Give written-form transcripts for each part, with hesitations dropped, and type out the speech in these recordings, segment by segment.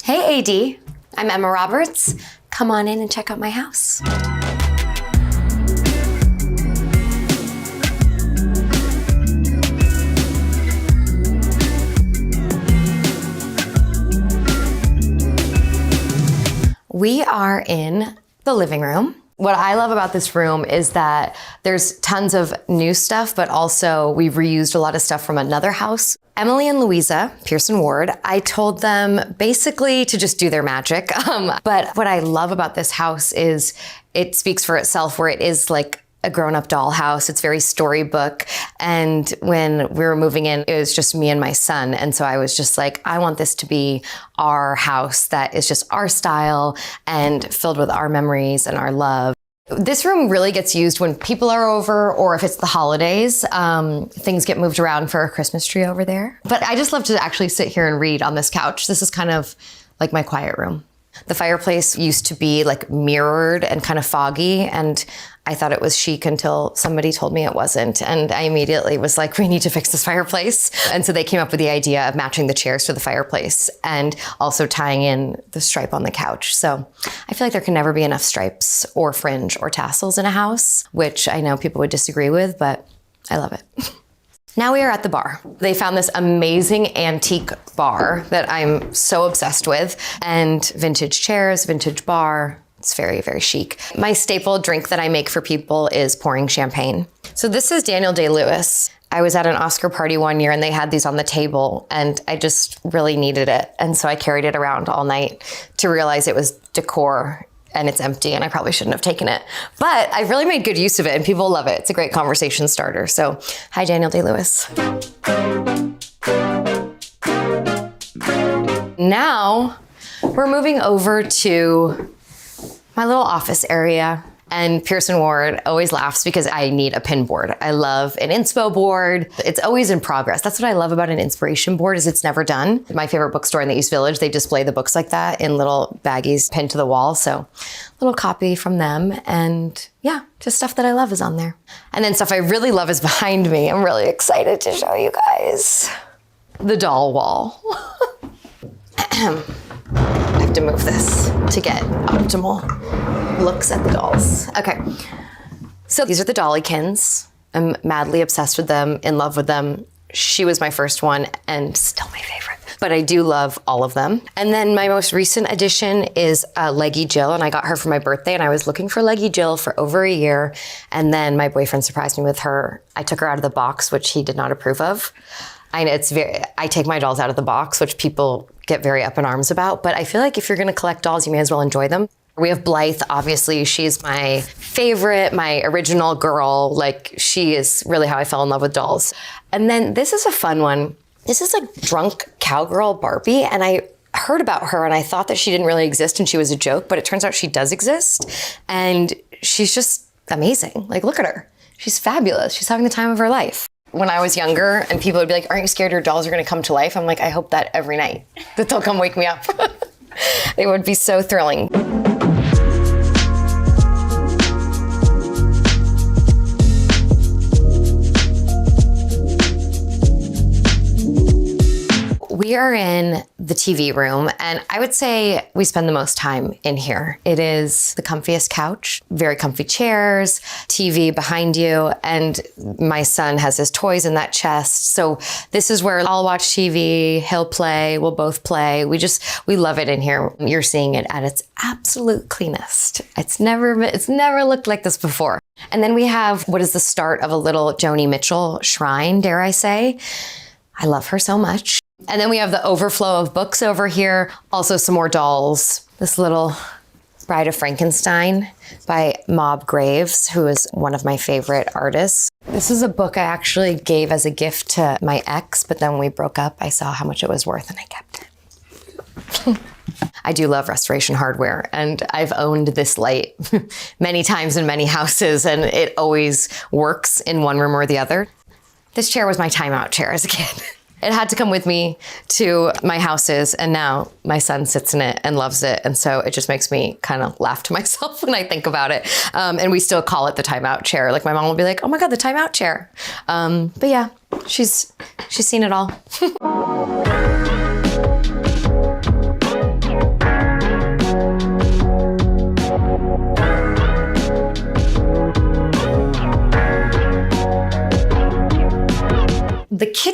Hey AD, I'm Emma Roberts. Come on in and check out my house. We are in the living room. What I love about this room is that there's tons of new stuff, but also we've reused a lot of stuff from another house. Emily and Louisa, Pearson Ward, I told them basically to just do their magic. But what I love about this house is it speaks for itself, where it is like a grown-up dollhouse. It's very storybook. And when we were moving in, it was just me and my son. And so I was just like, I want this to be our house that is just our style and filled with our memories and our love. This room really gets used when people are over or if it's the holidays. Things get moved around for a Christmas tree over there. But I just love to actually sit here and read on this couch. This is kind of like my quiet room. The fireplace used to be like mirrored and kind of foggy, and I thought it was chic until somebody told me it wasn't. And I immediately was like, we need to fix this fireplace. And so they came up with the idea of matching the chairs to the fireplace and also tying in the stripe on the couch. So I feel like there can never be enough stripes or fringe or tassels in a house, which I know people would disagree with, but I love it. Now we are at the bar. They found this amazing antique bar that I'm so obsessed with, and vintage chairs, vintage bar. It's very, very chic. My staple drink that I make for people is pouring champagne. So this is Daniel Day-Lewis. I was at an Oscar party one year and they had these on the table and I just really needed it. And so I carried it around all night to realize it was decor and it's empty and I probably shouldn't have taken it. But I've really made good use of it and people love it. It's a great conversation starter. So hi, Daniel Day-Lewis. Now we're moving over to my little office area, and Pearson Ward always laughs because I need a pin board. I love an inspo board. It's always in progress. That's what I love about an inspiration board, is it's never done. My favorite bookstore in the East Village, they display the books like that in little baggies pinned to the wall. So little copy from them, and yeah, just stuff that I love is on there. And then stuff I really love is behind me. I'm really excited to show you guys. The doll wall. I have to move this to get optimal looks at the dolls. Okay, so these are the Dollykins. I'm madly obsessed with them, in love with them. She was my first one and still my favorite, but I do love all of them. And then my most recent addition is Leggy Jill, and I got her for my birthday, and I was looking for Leggy Jill for over a year, and then my boyfriend surprised me with her. I took her out of the box, which he did not approve of. I take my dolls out of the box, which people get very up in arms about, but I feel like if you're gonna collect dolls, you may as well enjoy them. We have Blythe, obviously. She's my favorite, my original girl. Like, she is really how I fell in love with dolls. And then this is a fun one. This is like Drunk Cowgirl Barbie, and I heard about her and I thought that she didn't really exist and she was a joke, but it turns out she does exist, and she's just amazing. Like, look at her. She's fabulous. She's having the time of her life. When I was younger and people would be like, aren't you scared your dolls are gonna come to life? I'm like, I hope that every night, that they'll come wake me up. It would be so thrilling. We are in the TV room, and I would say we spend the most time in here. It is the comfiest couch, very comfy chairs, TV behind you, and my son has his toys in that chest. So this is where I'll watch TV, he'll play, we'll both play. We love it in here. You're seeing it at its absolute cleanest. It's never looked like this before. And then we have what is the start of a little Joni Mitchell shrine, dare I say. I love her so much. And then we have the overflow of books over here. Also some more dolls. This little Bride of Frankenstein by Mob Graves, who is one of my favorite artists. This is a book I actually gave as a gift to my ex, but then when we broke up, I saw how much it was worth and I kept it. I do love restoration hardware, and I've owned this light many times in many houses, and it always works in one room or the other. This chair was my timeout chair as a kid. It had to come with me to my houses, and now my son sits in it and loves it. And so it just makes me kind of laugh to myself when I think about it. And we still call it the timeout chair. Like, my mom will be like, oh my God, the timeout chair. But yeah, she's seen it all.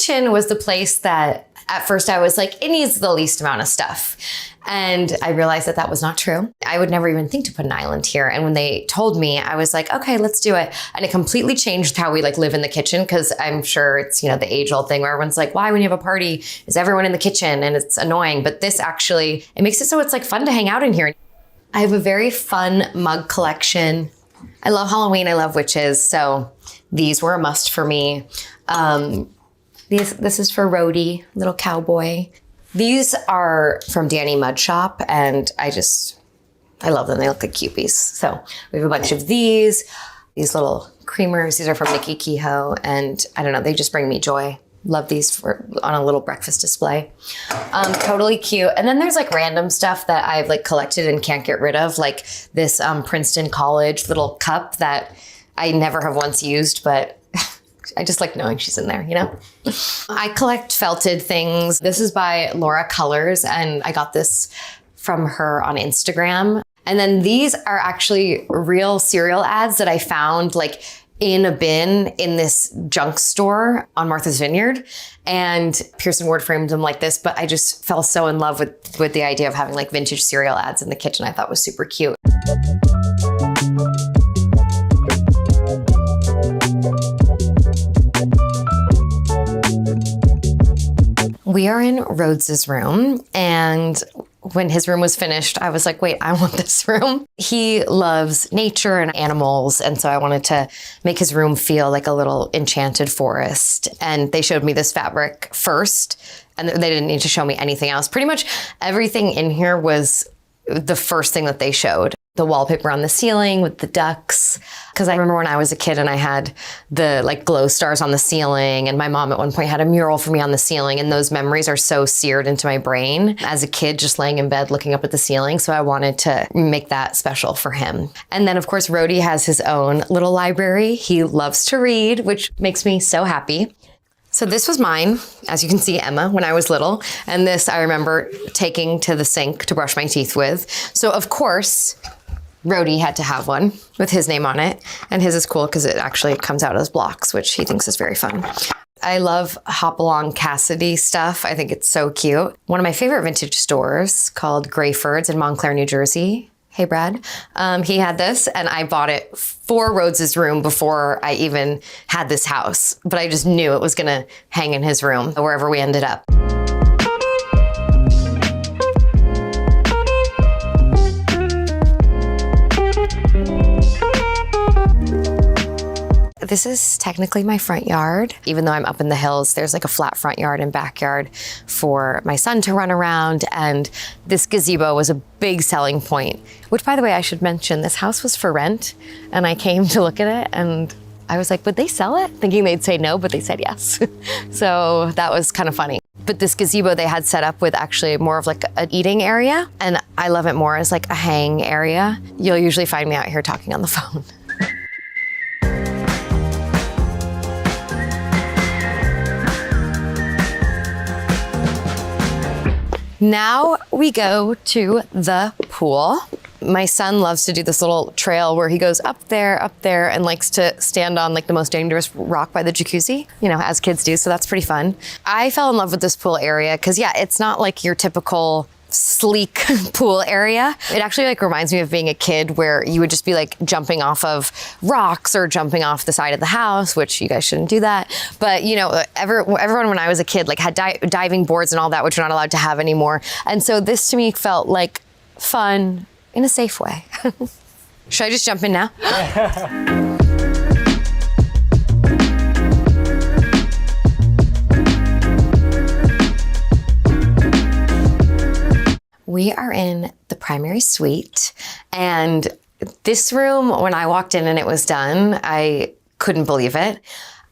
kitchen was the place that at first I was like, it needs the least amount of stuff. And I realized that that was not true. I would never even think to put an island here. And when they told me, I was like, okay, let's do it. And it completely changed how we like live in the kitchen, because I'm sure it's, you know, the age old thing where everyone's like, why when you have a party is everyone in the kitchen? And it's annoying. But this actually, it makes it so it's like fun to hang out in here. I have a very fun mug collection. I love Halloween. I love witches. So these were a must for me. This is for Rhodey, little cowboy. These are from Danny Mud Shop, and I love them. They look like cupies. So we have a bunch of these little creamers. These are from Nikki Kehoe, and I don't know, they just bring me joy. Love these on a little breakfast display. Totally cute. And then there's like random stuff that I've like collected and can't get rid of, like this Princeton College little cup that I never have once used, but I just like knowing she's in there, you know? I collect felted things. This is by Laura Colors, and I got this from her on Instagram. And then these are actually real cereal ads that I found like in a bin in this junk store on Martha's Vineyard. And Pearson Ward framed them like this, but I just fell so in love with the idea of having like vintage cereal ads in the kitchen. I thought was super cute. We are in Rhodes's room, and when his room was finished, I was like, wait, I want this room. He loves nature and animals, and so I wanted to make his room feel like a little enchanted forest. And they showed me this fabric first, and they didn't need to show me anything else. Pretty much everything in here was the first thing that they showed. The wallpaper on the ceiling with the ducks. Because I remember when I was a kid and I had the like glow stars on the ceiling, and my mom at one point had a mural for me on the ceiling, and those memories are so seared into my brain as a kid, just laying in bed looking up at the ceiling. So I wanted to make that special for him. And then of course, Rhodey has his own little library. He loves to read, which makes me so happy. So this was mine, as you can see, Emma, when I was little. And this I remember taking to the sink to brush my teeth with. So of course, Rhodey had to have one with his name on it. And his is cool because it actually comes out as blocks, which he thinks is very fun. I love Hopalong Cassidy stuff. I think it's so cute. One of my favorite vintage stores called Grayford's in Montclair, New Jersey. Hey, Brad. He had this, and I bought it for Rhodes's room before I even had this house. But I just knew it was going to hang in his room wherever we ended up. This is technically my front yard. Even though I'm up in the hills, there's like a flat front yard and backyard for my son to run around. And this gazebo was a big selling point, which, by the way, I should mention, this house was for rent. And I came to look at it and I was like, would they sell it? Thinking they'd say no, but they said yes. So that was kind of funny. But this gazebo they had set up with actually more of like an eating area. And I love it more as like a hang area. You'll usually find me out here talking on the phone. Now we go to the pool. My son loves to do this little trail where he goes up there, and likes to stand on like the most dangerous rock by the jacuzzi, you know, as kids do. So that's pretty fun. I fell in love with this pool area because, yeah, it's not like your typical sleek pool area. It actually like reminds me of being a kid where you would just be like jumping off of rocks or jumping off the side of the house, which you guys shouldn't do that. But you know, everyone when I was a kid like had diving boards and all that, which we're not allowed to have anymore. And so this to me felt like fun in a safe way. Should I just jump in now? We are in the primary suite, and this room, when I walked in and it was done, I couldn't believe it.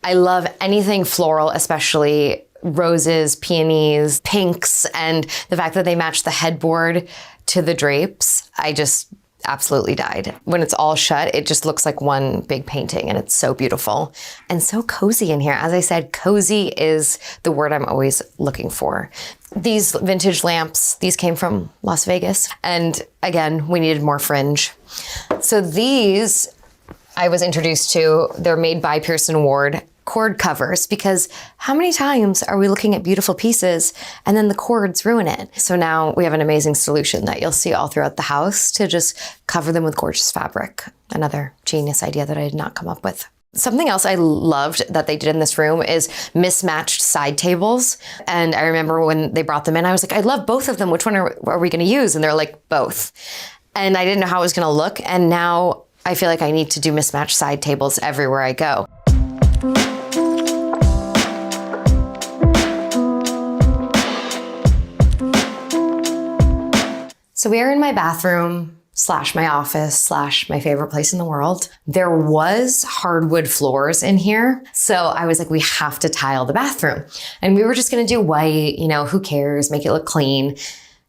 I love anything floral, especially roses, peonies, pinks, and the fact that they match the headboard to the drapes. I just absolutely died. When it's all shut, it just looks like one big painting, and it's so beautiful and so cozy in here. As I said, cozy is the word I'm always looking for. These vintage lamps, these came from Las Vegas. And again, we needed more fringe. So these I was introduced to. They're made by Pearson Ward. cord covers, because how many times are we looking at beautiful pieces and then the cords ruin it? So now we have an amazing solution that you'll see all throughout the house to just cover them with gorgeous fabric. Another genius idea that I did not come up with. Something else I loved that they did in this room is mismatched side tables. And I remember when they brought them in, I was like, I love both of them. Which one are we gonna use? And they're like, both. And I didn't know how it was gonna look. And now I feel like I need to do mismatched side tables everywhere I go. So we are in my bathroom / my office / my favorite place in the world. There was hardwood floors in here. So I was like, we have to tile the bathroom. And we were just gonna do white, who cares, make it look clean.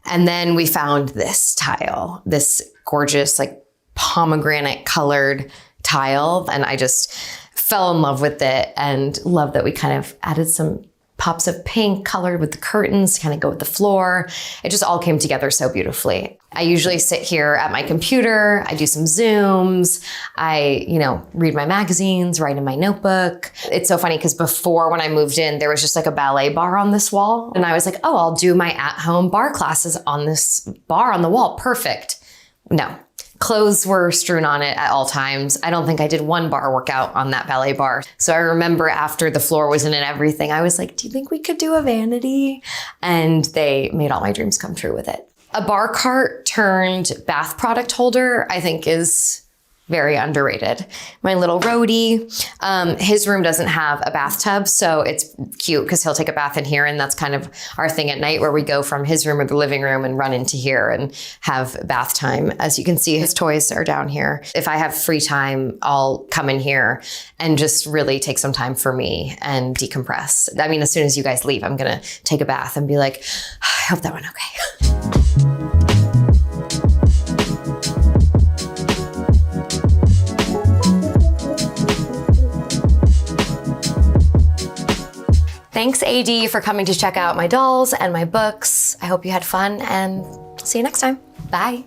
And then we found this tile, this gorgeous like pomegranate colored tile. And I just fell in love with it and love that we kind of added some pops of pink colored with the curtains to kind of go with the floor. It just all came together so beautifully. I usually sit here at my computer. I do some Zooms. I, read my magazines, write in my notebook. It's so funny because before, when I moved in, there was just like a ballet bar on this wall. And I was like, oh, I'll do my at-home bar classes on this bar on the wall. Perfect. No. Clothes were strewn on it at all times. I don't think I did one bar workout on that ballet bar. So I remember after the floor was in and everything, I was like, do you think we could do a vanity? And they made all my dreams come true with it. A bar cart turned bath product holder, I think, is very underrated. My little roadie, his room doesn't have a bathtub, so it's cute because he'll take a bath in here, and that's kind of our thing at night, where we go from his room or the living room and run into here and have bath time. As you can see, his toys are down here. If I have free time, I'll come in here and just really take some time for me and decompress. I mean, as soon as you guys leave, I'm gonna take a bath and be like, I hope that went okay. Thanks, AD, for coming to check out my dolls and my books. I hope you had fun, and see you next time. Bye.